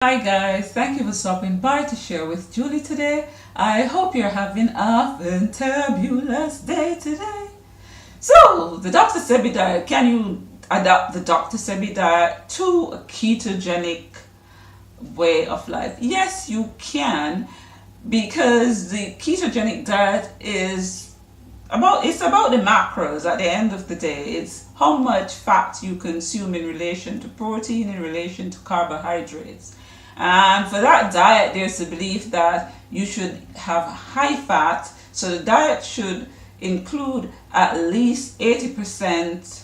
Hi guys, thank you for stopping by to share with Julie today. I hope you're having a fantabulous day today. So, the Dr. Sebi diet, can you adapt the Dr. Sebi diet to a ketogenic way of life? Yes, you can, because the ketogenic diet is about the macros at the end of the day. It's how much fat you consume in relation to protein, in relation to carbohydrates. And for that diet, there's a belief that you should have high fat. So the diet should include at least 80%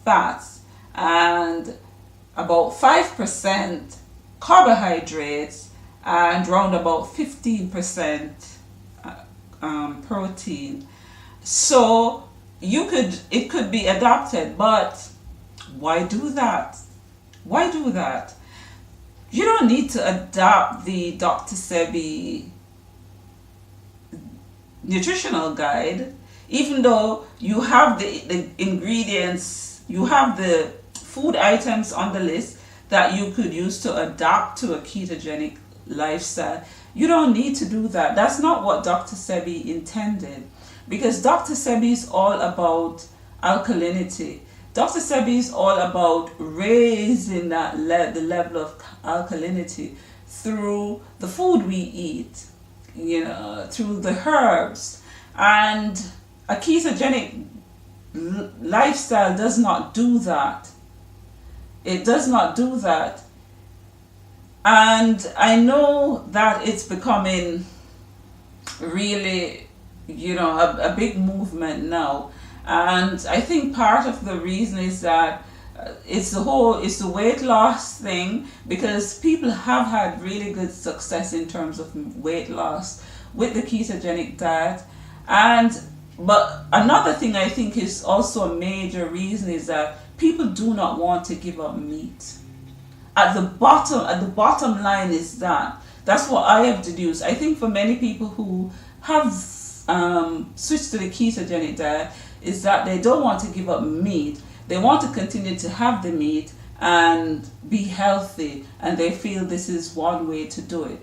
fats and about 5% carbohydrates and around about 15% protein. So it could be adapted, but why do that? Why do that? You don't need to adapt the Dr. Sebi nutritional guide, even though you have the ingredients, you have the food items on the list that you could use to adapt to a ketogenic lifestyle. You don't need to do that. That's not what Dr. Sebi intended, because Dr. Sebi is all about alkalinity. Dr. Sebi is all about raising the level of alkalinity through the food we eat, through the herbs. And a ketogenic lifestyle does not do that. It does not do that. And I know that it's becoming really, a big movement now. And I think part of the reason is that it's the weight loss thing, because people have had really good success in terms of weight loss with the ketogenic diet. But another thing I think is also a major reason is that people do not want to give up meat. At the bottom line is that's what I have deduced. I think for many people who have switched to the ketogenic diet, is that they don't want to give up meat. They want to continue to have the meat and be healthy, and they feel this is one way to do it.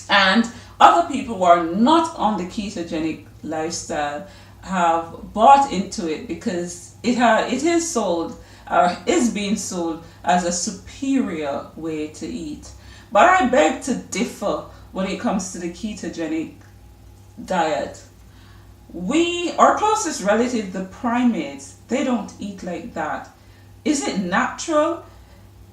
And other people who are not on the ketogenic lifestyle have bought into it because it is sold, or is being sold, as a superior way to eat. But I beg to differ when it comes to the ketogenic diet. Our closest relative, the primates, they don't eat like that. Is it natural?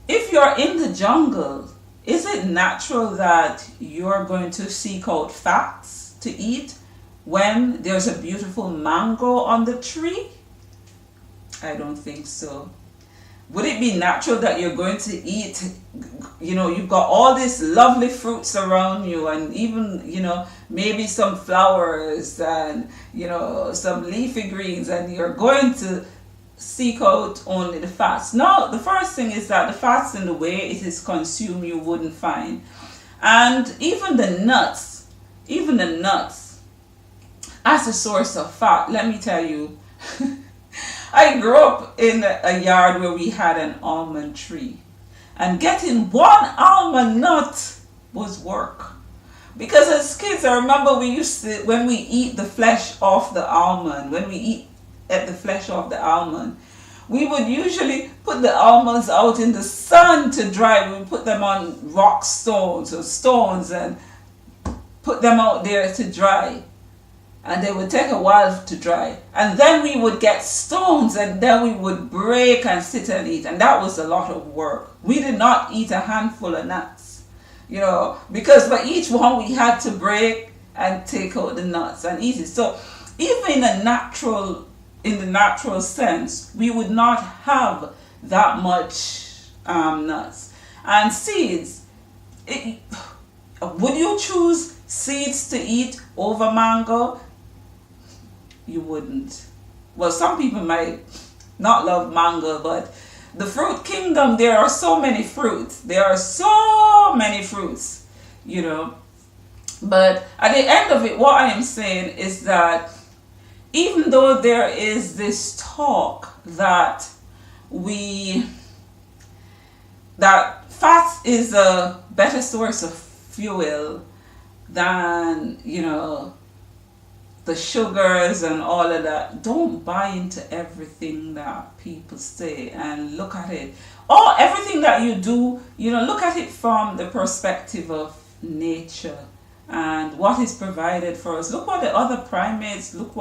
If you're in the jungle, is it natural that you're going to seek out fats to eat when there's a beautiful mango on the tree? I don't think so. Would it be natural that you're going to eat, you've got all these lovely fruits around you, and even, maybe some flowers and, some leafy greens, and you're going to seek out only the fats? No, the first thing is that the fats in the way it is consumed, you wouldn't find. And even the nuts as a source of fat, let me tell you, I grew up in a yard where we had an almond tree, and getting one almond nut was work. Because as kids, I remember we used to, when we eat the flesh off the almond, we would usually put the almonds out in the sun to dry. We would put them on rock stones or stones and put them out there to dry. And they would take a while to dry. And then we would get stones, and then we would break and sit and eat. And that was a lot of work. We did not eat a handful of nuts, because for each one we had to break and take out the nuts and eat it. So even in the natural sense, we would not have that much nuts and seeds. Would you choose seeds to eat over mango? You wouldn't. Well, some people might not love mango, but the fruit kingdom, there are so many fruits. But at the end of it, what I am saying is that even though there is this talk that fat is a better source of fuel than, the sugars and all of that. Don't buy into everything that people say, and look at it. Or everything that you do, look at it from the perspective of nature and what is provided for us. Look what the other primates, look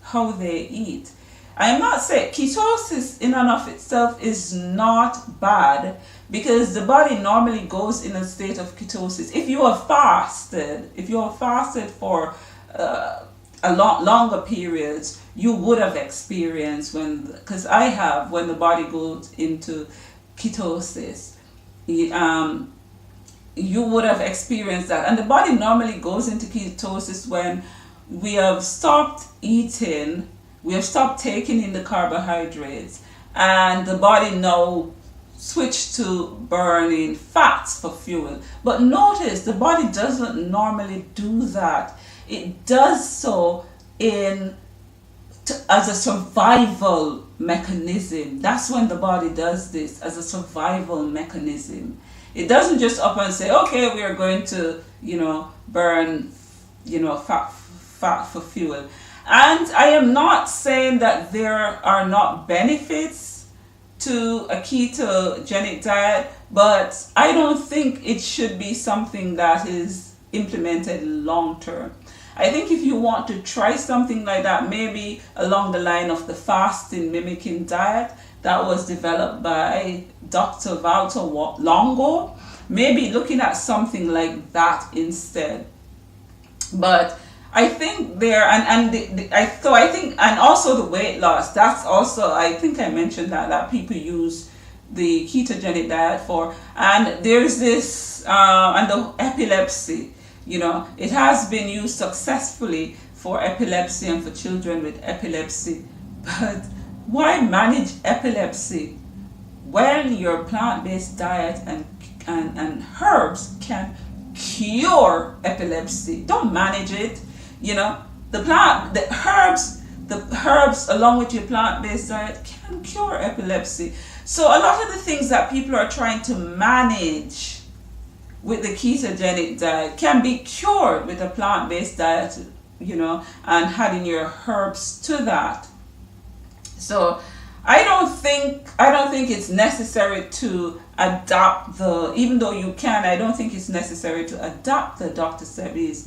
how they eat. I am not saying ketosis in and of itself is not bad, because the body normally goes in a state of ketosis. If you have fasted for longer periods, you would have experienced when the body goes into ketosis, you would have experienced that. And the body normally goes into ketosis when we have stopped eating, we have stopped taking in the carbohydrates, and the body now switched to burning fats for fuel. But notice, the body doesn't normally do that. It does so as a survival mechanism. That's when the body does this, as a survival mechanism. It doesn't just up and say, okay, we are going to, burn, fat for fuel. And I am not saying that there are not benefits to a ketogenic diet, but I don't think it should be something that is implemented long term. I think if you want to try something like that, maybe along the line of the fasting mimicking diet that was developed by Dr. Walter Longo, maybe looking at something like that instead. But I think and also the weight loss, that's also, I think I mentioned that people use the ketogenic diet for. And there's this, and the epilepsy, it has been used successfully for epilepsy and for children with epilepsy. But why manage epilepsy when your plant-based diet and herbs can cure epilepsy? Don't manage it. The herbs along with your plant-based diet can cure epilepsy. So a lot of the things that people are trying to manage with the ketogenic diet can be cured with a plant-based diet, and adding your herbs to that. So I don't think it's necessary to adopt even though you can, I don't think it's necessary to adopt the Dr. Sebi'S